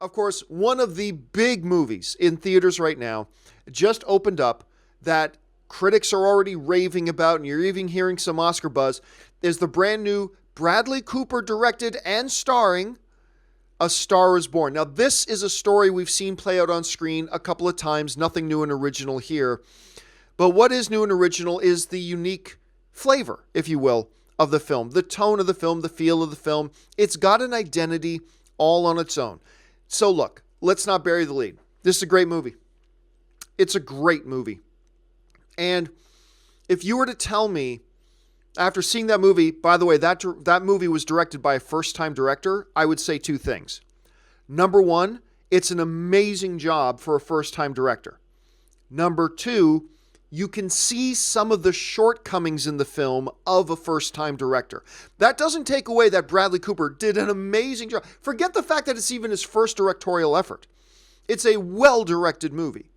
Of course, one of the big movies in theaters right now just opened up that critics are already raving about, and you're even hearing some Oscar buzz, is the brand new Bradley Cooper directed and starring A Star is Born. Now, this is a story we've seen play out on screen a couple of times, nothing new and original here. But what is new and original is the unique flavor, if you will, of the film, the tone of the film, the feel of the film. It's got an identity all on its own. So look, let's not bury the lead. This is a great movie. It's a great movie. And if you were to tell me, after seeing that movie, by the way, that movie was directed by a first-time director, I would say two things. Number one, it's an amazing job for a first-time director. Number two, you can see some of the shortcomings in the film of a first-time director. That doesn't take away that Bradley Cooper did an amazing job. Forget the fact that it's even his first directorial effort. It's a well-directed movie.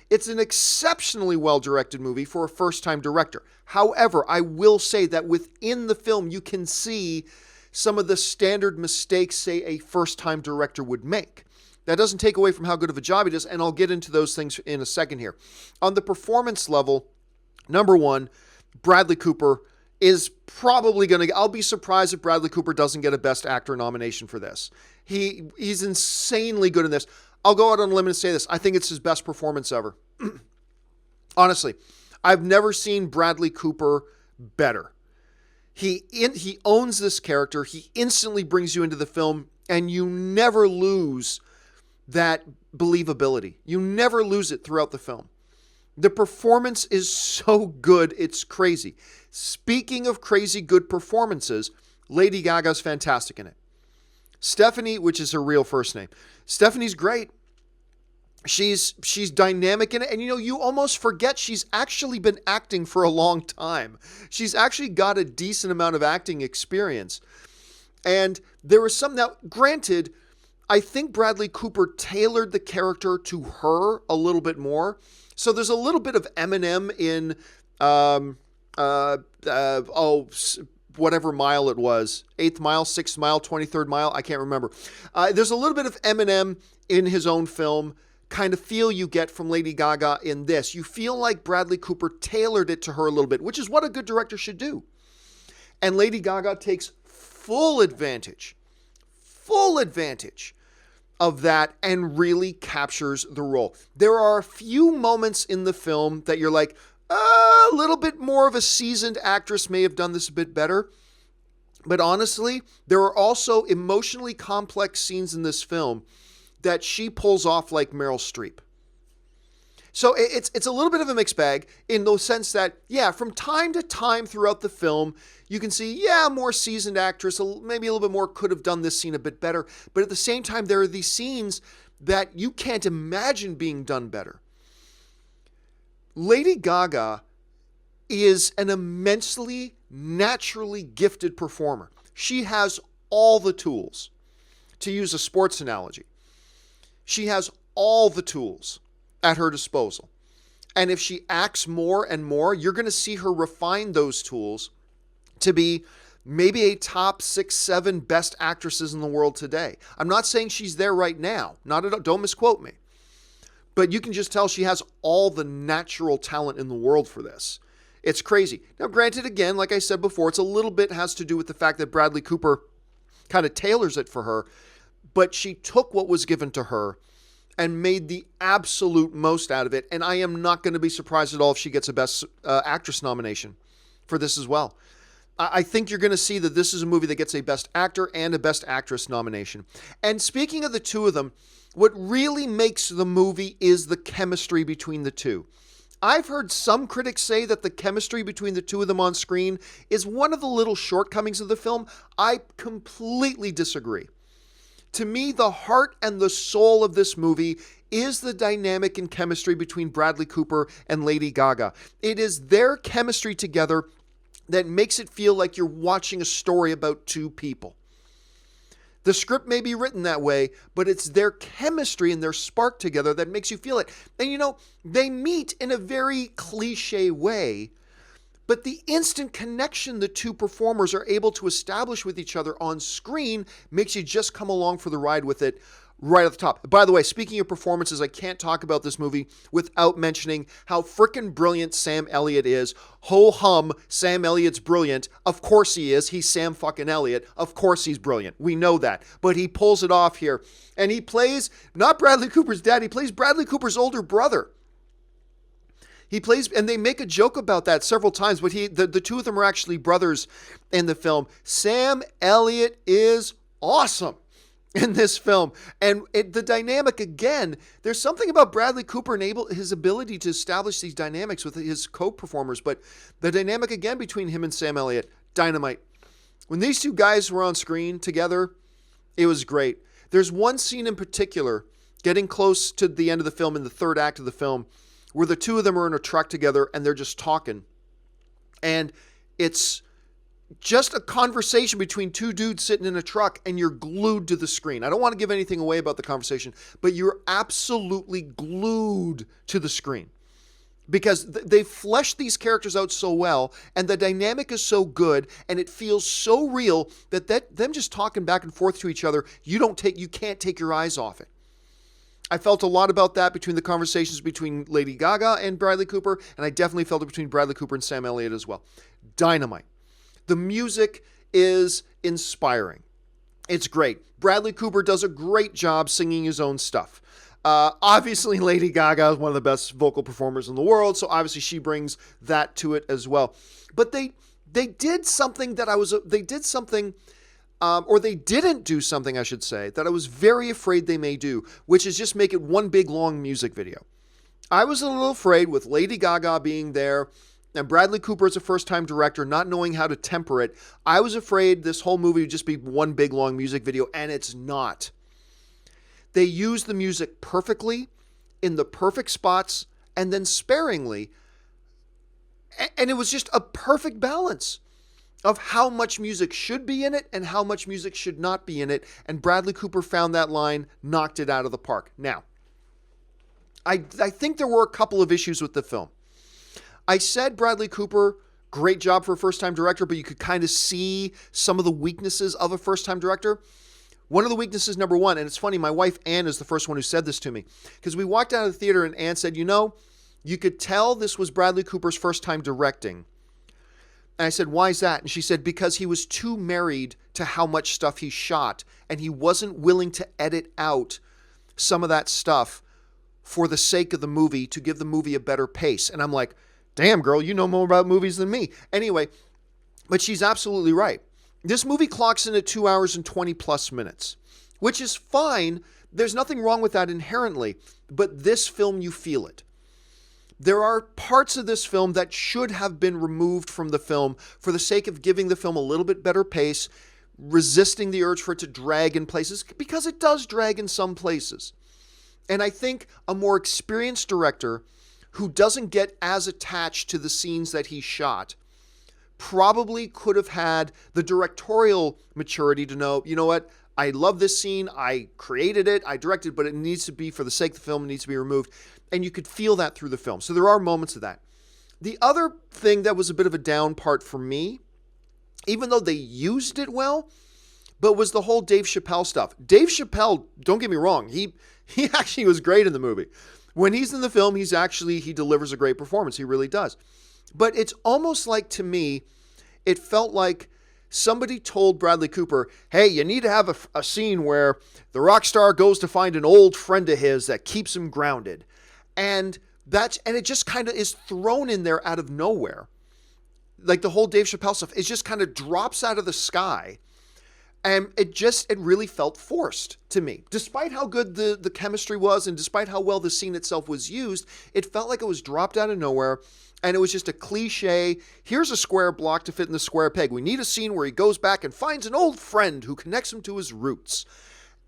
It's an exceptionally well-directed movie for a first-time director. However, I will say that within the film, you can see some of the standard mistakes, say, a first-time director would make. That doesn't take away from how good of a job he does, and I'll get into those things in a second here. On the performance level, number one, Bradley Cooper is probably going to... I'll be surprised if Bradley Cooper doesn't get a Best Actor nomination for this. He's insanely good in this. I'll go out on a limb and say this. I think it's his best performance ever. Honestly, I've never seen Bradley Cooper better. He owns this character. He instantly brings you into the film, and you never lose that believability. You never lose it throughout the film. The performance is so good, it's crazy. Speaking of crazy good performances, Lady Gaga's fantastic in it. Stephanie, which is her real first name, Stephanie's great. She's dynamic in it, and you almost forget she's actually been acting for a long time. She's actually got a decent amount of acting experience. And there was some... Now, granted, I think Bradley Cooper tailored the character to her a little bit more. So there's a little bit of Eminem in, whatever mile it was, 8th mile, 6th mile, 23rd mile, I can't remember. There's a little bit of Eminem in his own film, kind of feel you get from Lady Gaga in this. You feel like Bradley Cooper tailored it to her a little bit, which is what a good director should do. And Lady Gaga takes full advantage of that and really captures the role. There are a few moments in the film that you're like, a little bit more of a seasoned actress may have done this a bit better. But honestly, there are also emotionally complex scenes in this film that she pulls off like Meryl Streep. So it's a little bit of a mixed bag in the sense that, yeah, from time to time throughout the film, you can see, yeah, more seasoned actress, maybe a little bit more could have done this scene a bit better. But at the same time, there are these scenes that you can't imagine being done better. Lady Gaga is an immensely naturally gifted performer. She has all the tools. To use a sports analogy, she has all the tools at her disposal. And if she acts more and more, you're going to see her refine those tools to be maybe a top 6, 7 best actresses in the world today. I'm not saying she's there right now. Not at all. Don't misquote me. But you can just tell she has all the natural talent in the world for this. It's crazy. Now, granted, again, like I said before, it's a little bit has to do with the fact that Bradley Cooper kind of tailors it for her. But she took what was given to her and made the absolute most out of it. And I am not going to be surprised at all if she gets a Best Actress nomination for this as well. I think you're going to see that this is a movie that gets a Best Actor and a Best Actress nomination. And speaking of the two of them, what really makes the movie is the chemistry between the two. I've heard some critics say that the chemistry between the two of them on screen is one of the little shortcomings of the film. I completely disagree. To me, the heart and the soul of this movie is the dynamic and chemistry between Bradley Cooper and Lady Gaga. It is their chemistry together that makes it feel like you're watching a story about two people. The script may be written that way, but it's their chemistry and their spark together that makes you feel it. And they meet in a very cliche way, but the instant connection the two performers are able to establish with each other on screen makes you just come along for the ride with it. right at the top. By the way, speaking of performances, I can't talk about this movie without mentioning how frickin' brilliant Sam Elliott is. Ho hum, Sam Elliott's brilliant. Of course he is. He's Sam fucking Elliott. Of course he's brilliant. We know that. But he pulls it off here. And he plays not Bradley Cooper's dad, he plays Bradley Cooper's older brother. He plays, and they make a joke about that several times, but the two of them are actually brothers in the film. Sam Elliott is awesome in this film. And the dynamic, again, there's something about Bradley Cooper and his ability to establish these dynamics with his co-performers, but the dynamic, again, between him and Sam Elliott, dynamite. When these two guys were on screen together, it was great. There's one scene in particular, getting close to the end of the film, in the third act of the film, where the two of them are in a truck together and they're just talking. And it's just a conversation between two dudes sitting in a truck, and you're glued to the screen. I don't want to give anything away about the conversation, but you're absolutely glued to the screen because they fleshed these characters out so well, and the dynamic is so good, and it feels so real that them just talking back and forth to each other, you can't take your eyes off it. I felt a lot about that between the conversations between Lady Gaga and Bradley Cooper, and I definitely felt it between Bradley Cooper and Sam Elliott as well. Dynamite. The music is inspiring. It's great. Bradley Cooper does a great job singing his own stuff. Obviously, Lady Gaga is one of the best vocal performers in the world, so obviously she brings that to it as well. But they did something they didn't do something, I should say, that I was very afraid they may do, which is just make it one big long music video. I was a little afraid with Lady Gaga being there and Bradley Cooper as a first-time director not knowing how to temper it. I was afraid this whole movie would just be one big long music video, and it's not. They use the music perfectly, in the perfect spots, and then sparingly. And it was just a perfect balance of how much music should be in it and how much music should not be in it. And Bradley Cooper found that line, knocked it out of the park. Now, I think there were a couple of issues with the film. I said Bradley Cooper, great job for a first-time director, but you could kind of see some of the weaknesses of a first-time director. One of the weaknesses, number one, and it's funny, my wife Ann is the first one who said this to me, because we walked out of the theater and Ann said, you could tell this was Bradley Cooper's first time directing. And I said, why is that? And she said, because he was too married to how much stuff he shot, and he wasn't willing to edit out some of that stuff for the sake of the movie, to give the movie a better pace. And I'm like, damn, girl, you know more about movies than me. Anyway, but she's absolutely right. This movie clocks in at 2 hours and 20 plus minutes, which is fine. There's nothing wrong with that inherently, but this film, you feel it. There are parts of this film that should have been removed from the film for the sake of giving the film a little bit better pace, resisting the urge for it to drag in places, because it does drag in some places. And I think a more experienced director who doesn't get as attached to the scenes that he shot probably could have had the directorial maturity to know, you know what, I love this scene, I created it, I directed, but it needs to be, for the sake of the film, it needs to be removed. And you could feel that through the film. So there are moments of that. The other thing that was a bit of a down part for me, even though they used it well, but was the whole Dave Chappelle stuff. Dave Chappelle, don't get me wrong, he actually was great in the movie. When he's in the film, he delivers a great performance. He really does. But it's almost like, to me, it felt like somebody told Bradley Cooper, hey, you need to have a scene where the rock star goes to find an old friend of his that keeps him grounded. And it just kind of is thrown in there out of nowhere. Like the whole Dave Chappelle stuff, it just kind of drops out of the sky. And it really felt forced to me. Despite how good the chemistry was and despite how well the scene itself was used, it felt like it was dropped out of nowhere. And it was just a cliche, here's a square block to fit in the square peg. We need a scene where he goes back and finds an old friend who connects him to his roots.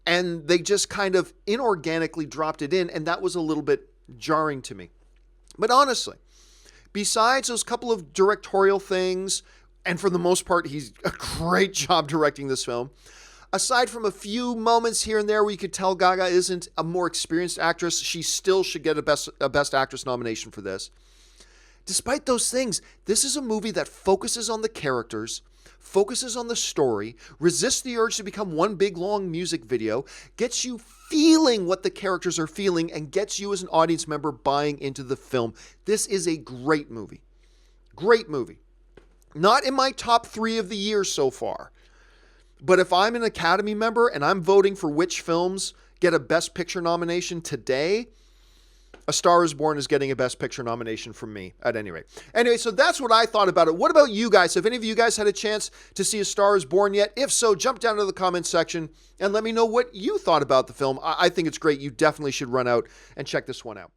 And they just kind of inorganically dropped it in, and that was a little bit jarring to me. But honestly, besides those couple of directorial things, and for the most part, he's a great job directing this film. Aside from a few moments here and there where you could tell Gaga isn't a more experienced actress, she still should get a Best Actress nomination for this. Despite those things, this is a movie that focuses on the characters, focuses on the story, resists the urge to become one big long music video, gets you feeling what the characters are feeling, and gets you as an audience member buying into the film. This is a great movie. Great movie. Not in my top 3 of the year so far. But if I'm an Academy member and I'm voting for which films get a Best Picture nomination today, A Star is Born is getting a Best Picture nomination from me, at any rate. Anyway, so that's what I thought about it. What about you guys? Have any of you guys had a chance to see A Star is Born yet? If so, jump down to the comments section and let me know what you thought about the film. I think it's great. You definitely should run out and check this one out.